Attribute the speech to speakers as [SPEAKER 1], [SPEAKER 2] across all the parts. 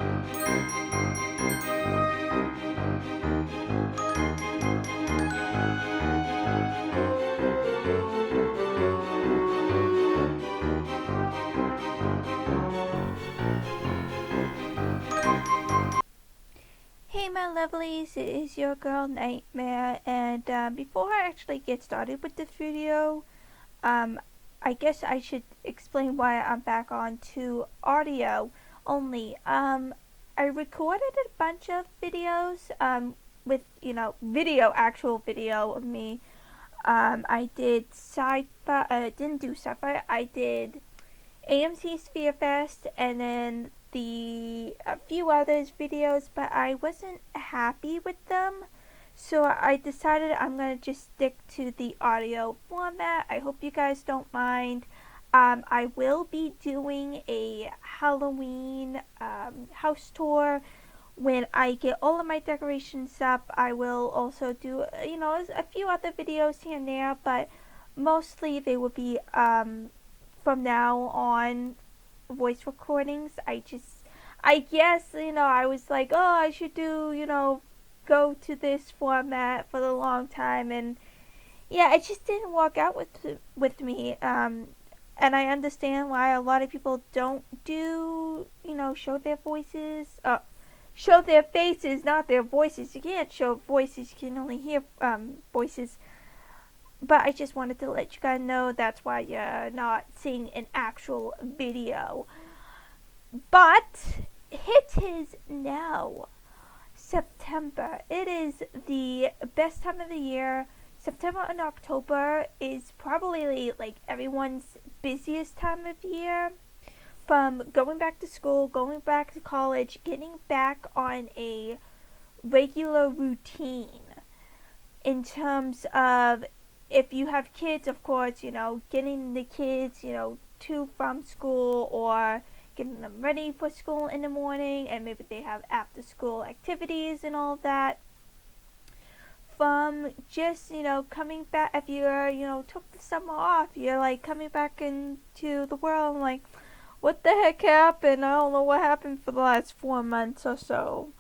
[SPEAKER 1] Hey my lovelies, it is your girl Nightmare, and before I actually get started with this video, I guess I should explain why I'm back on to audio only. I recorded a bunch of videos, with, actual video of me. I did sci-fi, didn't do sci-fi, I did AMC Sphere Fest, and then a few others videos, but I wasn't happy with them, so I decided I'm gonna just stick to the audio format. I hope you guys don't mind. I will be doing a Halloween house tour when I get all of my decorations up. I will also do a few other videos here and there, but mostly they will be from now on voice recordings. I guess, I was like, oh, I should do, go to this format for a long time, and yeah, it just didn't work out with me. And I understand why a lot of people don't do, show their voices, show their faces, not their voices. You can't show voices, you can only hear voices. But I just wanted to let you guys know that's why you're not seeing an actual video. But it is now September. It is the best time of the year. September and October is probably like everyone's busiest time of year. From going back to school, going back to college, getting back on a regular routine in terms of, if you have kids, of course, getting the kids, to from school, or getting them ready for school in the morning, and maybe they have after school activities and all of that. From just, coming back, if you're, took the summer off, you're like coming back into the world, and like, what the heck happened? I don't know what happened for the last 4 months or so.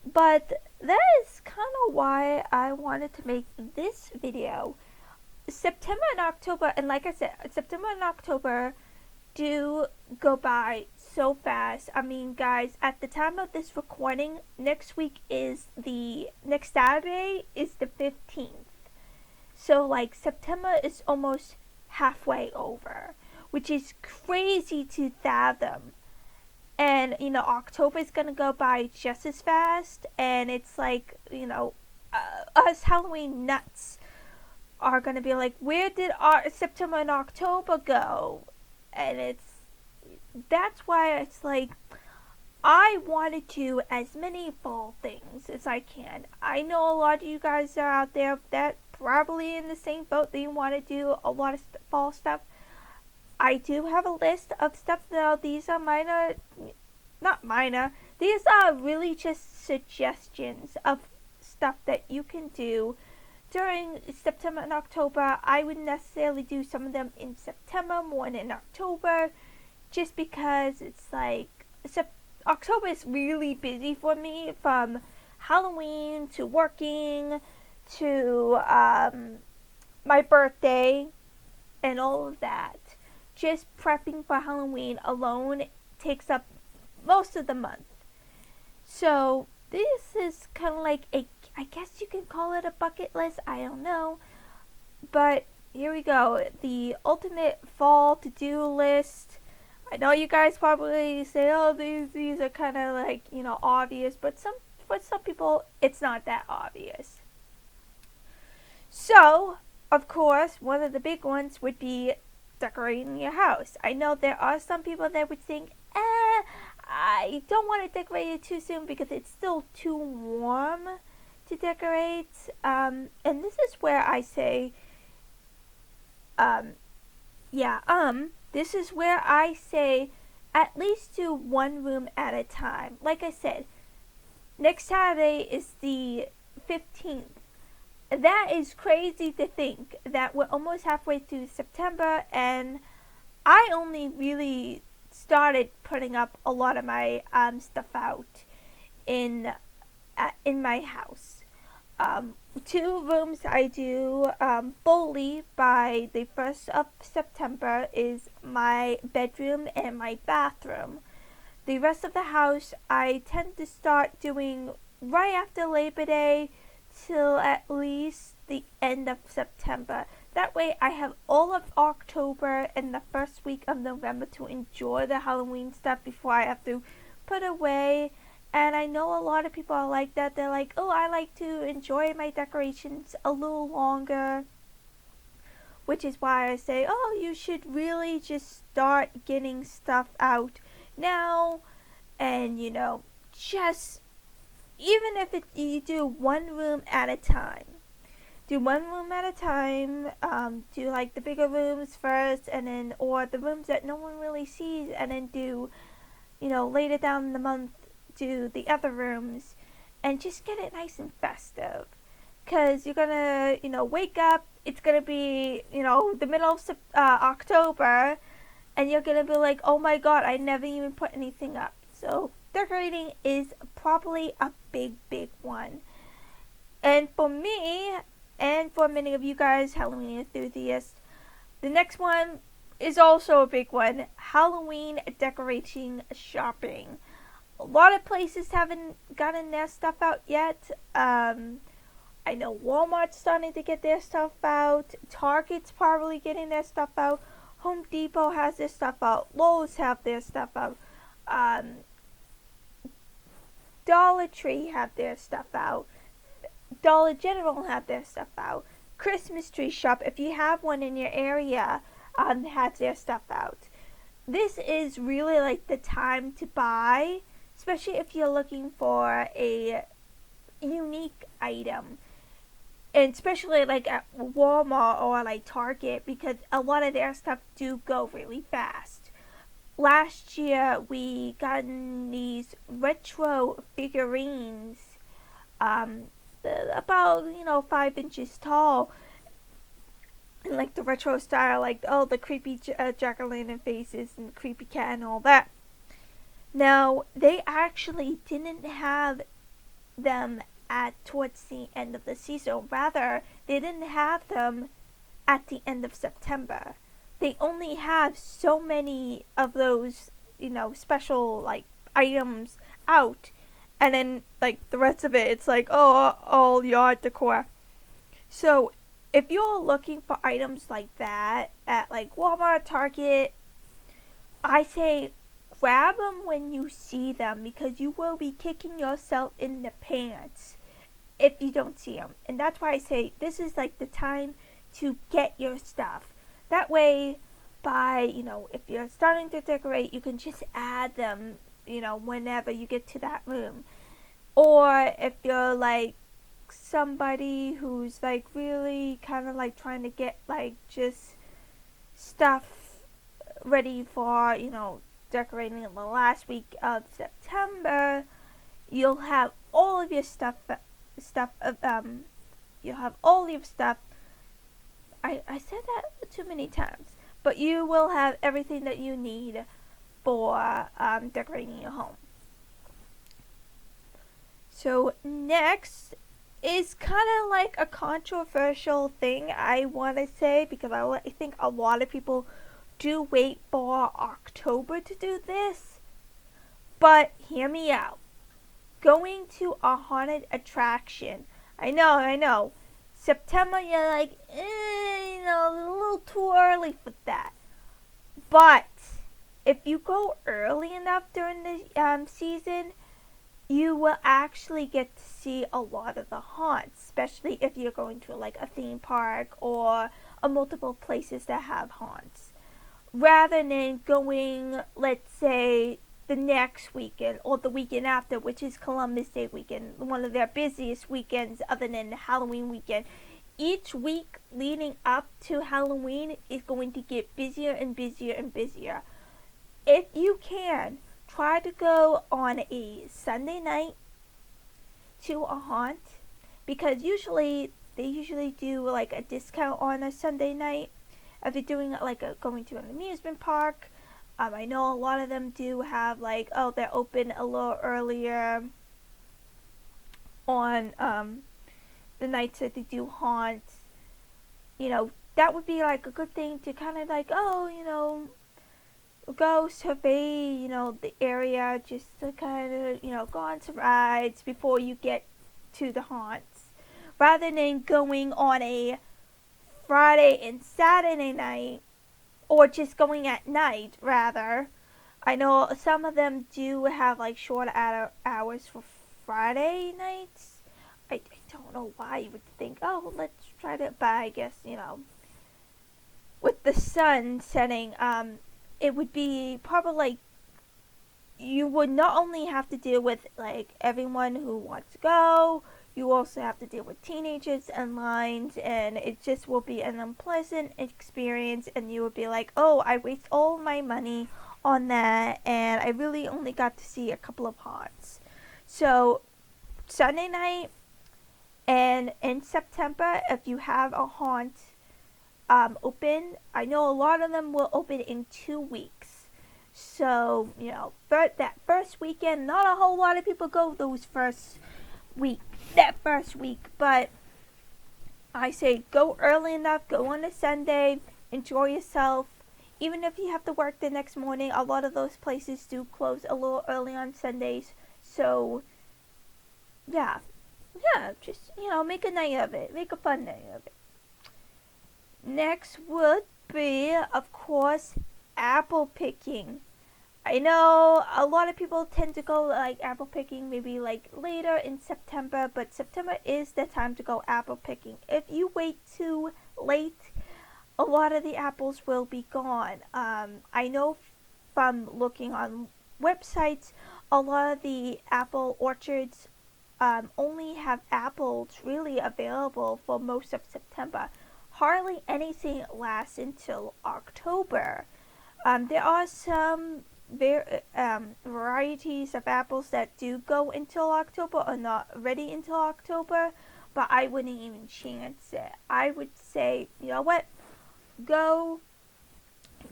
[SPEAKER 1] But that is kind of why I wanted to make this video. September and October, and like I said, September and October do go by so fast. I mean, guys, at the time of this recording, next Saturday is the 15th. So, like, September is almost halfway over, which is crazy to fathom. And, October is going to go by just as fast, and it's like, us Halloween nuts are going to be like, where did our September and October go? And that's why it's like, I want to do as many fall things as I can. I know a lot of you guys are out there that probably in the same boat, that you want to do a lot of fall stuff. I do have a list of stuff. Now, these are not minor, these are really just suggestions of stuff that you can do during September and October. I wouldn't necessarily do some of them in September, more in October, just because it's like, October is really busy for me, from Halloween to working to my birthday and all of that. Just prepping for Halloween alone takes up most of the month. So this is kind of like I guess you can call it a bucket list, I don't know. But here we go, the ultimate fall to-do list. I know you guys probably say, oh, these are kind of like, obvious, but for some people it's not that obvious. So, of course, one of the big ones would be decorating your house. I know there are some people that would think, I don't want to decorate it too soon because it's still too warm to decorate. And this is where I say, this is where I say at least do one room at a time. Like I said, next Saturday is the 15th. That is crazy to think that we're almost halfway through September, and I only really started putting up a lot of my stuff out in my house. 2 rooms I do fully by the 1st of September is my bedroom and my bathroom. The rest of the house I tend to start doing right after Labor Day till at least the end of September. That way I have all of October and the first week of November to enjoy the Halloween stuff before I have to put away. And I know a lot of people are like that. They're like, oh, I like to enjoy my decorations a little longer. Which is why I say, oh, you should really just start getting stuff out now. And, just, even if you do 1 room at a time. Do 1 room at a time. Do like the bigger rooms first, and then, or the rooms that no one really sees, and then do, later down in the month, do the other rooms, and just get it nice and festive. Because you're gonna, wake up, it's gonna be, the middle of October, and you're gonna be like, oh my god, I never even put anything up. So, decorating is probably a big, big one. And for me, and for many of you guys, Halloween enthusiasts, the next one is also a big one. Halloween decorating shopping. A lot of places haven't gotten their stuff out yet. I know Walmart's starting to get their stuff out. Target's probably getting their stuff out. Home Depot has their stuff out. Lowe's have their stuff out. Dollar Tree have their stuff out. Dollar General have their stuff out. Christmas Tree Shop, if you have one in your area, has their stuff out. This is really like the time to buy, especially if you're looking for a unique item. And especially like at Walmart or like Target, because a lot of their stuff do go really fast. Last year we got these retro figurines, about 5 inches tall, and like the retro style, like the creepy jack-o'-lantern faces and the creepy cat and all that. Now they actually didn't have them towards the end of the season. Rather, they didn't have them at the end of September. They only have so many of those, special like items out, and then like the rest of it, it's like all yard decor. So if you're looking for items like that at like Walmart, Target, I say grab them when you see them, because you will be kicking yourself in the pants if you don't see them. And that's why I say this is like the time to get your stuff. That way, if you're starting to decorate, you can just add them, whenever you get to that room. Or if you're like somebody who's like really kind of like trying to get like just stuff ready for, decorating in the last week of September, you'll have all of your you'll have all your stuff. I said that too many times, but you will have everything that you need for decorating your home. So next is kind of like a controversial thing, I want to say, because I think a lot of people do wait for October to do this. But hear me out. Going to a haunted attraction. I know. September, you're like, a little too early for that. But if you go early enough during the season, you will actually get to see a lot of the haunts, especially if you're going to like a theme park or multiple places that have haunts. Rather than going, let's say, the next weekend or the weekend after, which is Columbus Day weekend, one of their busiest weekends other than the Halloween weekend. Each week leading up to Halloween is going to get busier and busier and busier. If you can, try to go on a Sunday night to a haunt, because they usually do like a discount on a Sunday night if you're doing it like going to an amusement park. I know a lot of them do have like, oh, they're open a little earlier on the nights that they do haunts. You know, that would be like a good thing to kind of like, oh, go survey, the area just to kind of, go on some rides before you get to the haunts. Rather than going on a Friday and Saturday night, or just going at night, rather. I know some of them do have like short hours for Friday nights. I don't know why you would think, oh, let's try to, but I guess, with the sun setting, it would be probably like you would not only have to deal with like everyone who wants to go, you also have to deal with teenagers and lines, and it just will be an unpleasant experience, and you will be like, oh, I waste all my money on that, and I really only got to see a couple of haunts. So Sunday night and in September, if you have a haunt open, I know a lot of them will open in 2 weeks. So, that first weekend, not a whole lot of people go that first week, but I say go early enough, go on a Sunday, enjoy yourself. Even if you have to work the next morning, a lot of those places do close a little early on Sundays. So, yeah, just, make a night of it, make a fun night of it. Next would be, of course, apple picking. I know a lot of people tend to go like apple picking maybe like later in September, but September is the time to go apple picking. If you wait too late, a lot of the apples will be gone. I know from looking on websites, a lot of the apple orchards only have apples really available for most of September. Hardly anything lasts until October. There are some varieties of apples that do go until October or not ready until October, but I wouldn't even chance it. I would say, you know what, go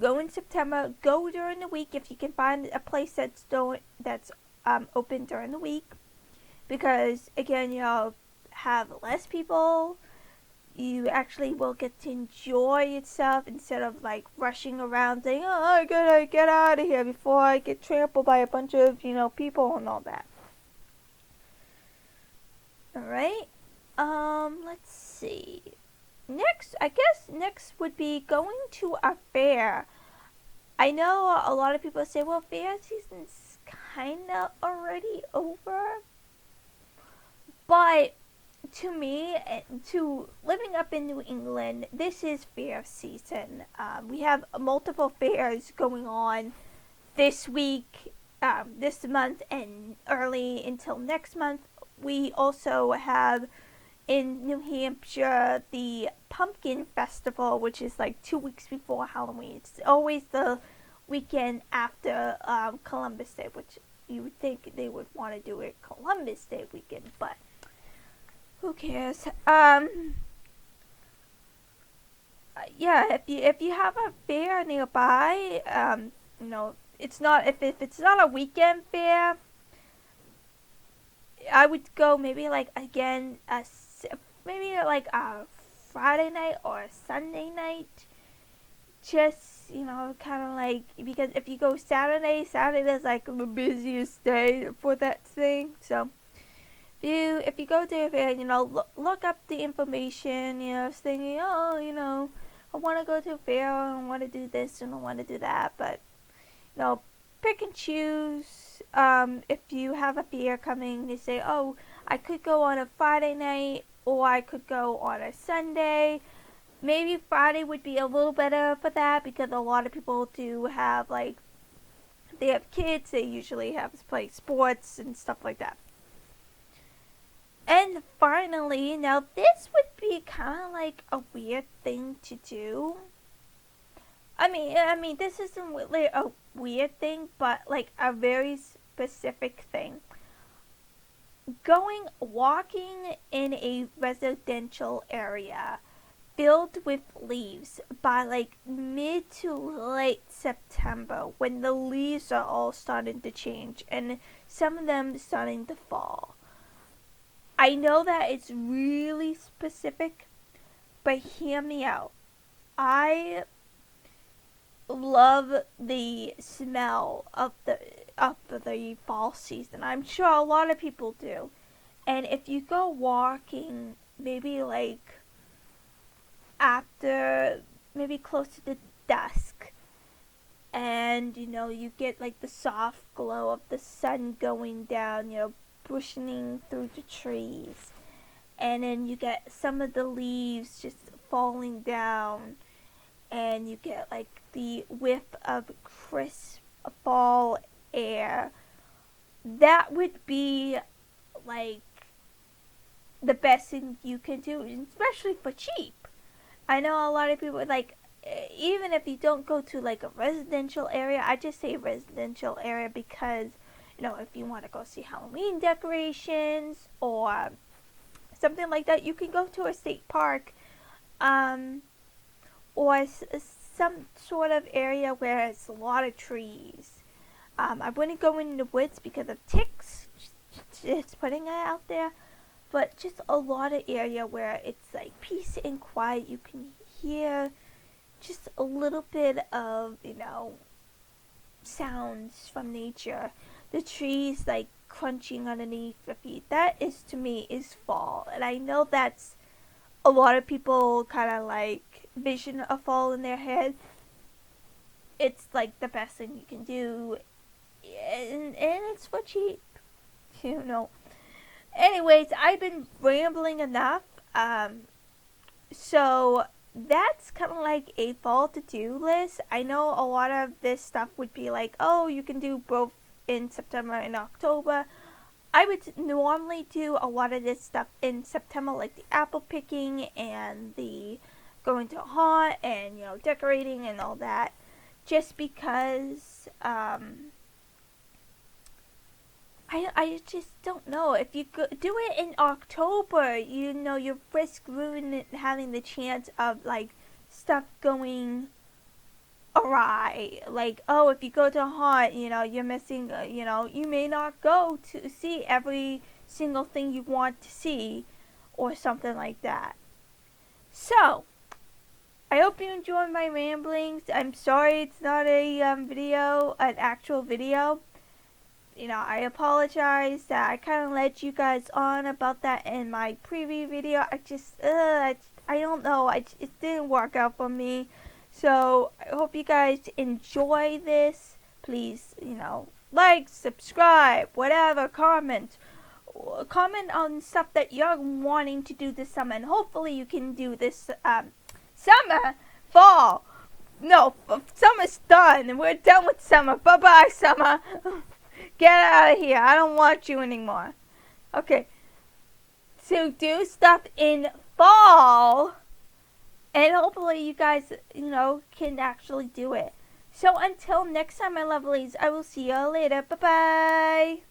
[SPEAKER 1] in September, go during the week if you can find a place that's open during the week, because again, you'll have less people. You actually will get to enjoy yourself instead of like rushing around saying, oh, I gotta get out of here before I get trampled by a bunch of, people and all that. Alright, let's see. Next would be going to a fair. I know a lot of people say, well, fair season's kinda already over, but to me, to living up in New England, this is fair season. We have multiple fairs going on this week, this month, and early until next month. We also have in New Hampshire the Pumpkin Festival, which is like 2 weeks before Halloween. It's always the weekend after Columbus Day, which you would think they would want to do it Columbus Day weekend, but who cares? Yeah, if you have a fair nearby, it's not if it's not a weekend fair, I would go maybe like again maybe like a Friday night or a Sunday night. Just kind of like, because if you go Saturday is like the busiest day for that thing, so. If you go to a fair, look up the information, thinking, oh, I want to go to a fair, I want to do this and I want to do that, but, pick and choose. If you have a fair coming, you say, oh, I could go on a Friday night, or I could go on a Sunday. Maybe Friday would be a little better for that, because a lot of people do have, like, they have kids, they usually have to play sports and stuff like that. And finally, now this would be kind of like a weird thing to do. I mean, this isn't really a weird thing, but like a very specific thing. Walking in a residential area. filled with leaves by like mid to late September, when the leaves are all starting to change and some of them starting to fall. I know that it's really specific, but hear me out. I love the smell of the fall season. I'm sure a lot of people do. And if you go walking, maybe like after, maybe close to the dusk, and you get like the soft glow of the sun going down, pushing through the trees, and then you get some of the leaves just falling down, and you get like the whiff of crisp fall air. That would be like the best thing you can do, especially for cheap. I know a lot of people like, even if you don't go to like a residential area, I just say residential area because if you want to go see Halloween decorations or something like that, you can go to a state park, or some sort of area where it's a lot of trees. I wouldn't go in the woods because of ticks, just putting it out there, but just a lot of area where it's like peace and quiet. You can hear just a little bit of, sounds from nature. The trees like crunching underneath your feet. That is, to me, is fall. And I know that's a lot of people kind of like vision of fall in their head. It's like the best thing you can do. And it's for cheap. Anyways, I've been rambling enough. So that's kind of like a fall to-do list. I know a lot of this stuff would be like, oh, you can do both in September and October. I would normally do a lot of this stuff in September, like the apple picking and the going to haunt and, decorating and all that. Just because, I just don't know. If you do it in October, you risk ruining having the chance of like stuff going awry. Like, oh, if you go to a haunt, you're missing. You may not go to see every single thing you want to see, or something like that. So, I hope you enjoyed my ramblings. I'm sorry it's not a an actual video. I apologize that I kind of led you guys on about that in my preview video. I don't know. It didn't work out for me. So, I hope you guys enjoy this. Please, like, subscribe, whatever, comment. Comment on stuff that you're wanting to do this summer. And hopefully you can do this summer, fall. No, summer's done. We're done with summer. Bye-bye, summer. Get out of here. I don't want you anymore. Okay. So do stuff in fall. And hopefully you guys, can actually do it. So until next time, my lovelies, I will see you all later. Bye-bye.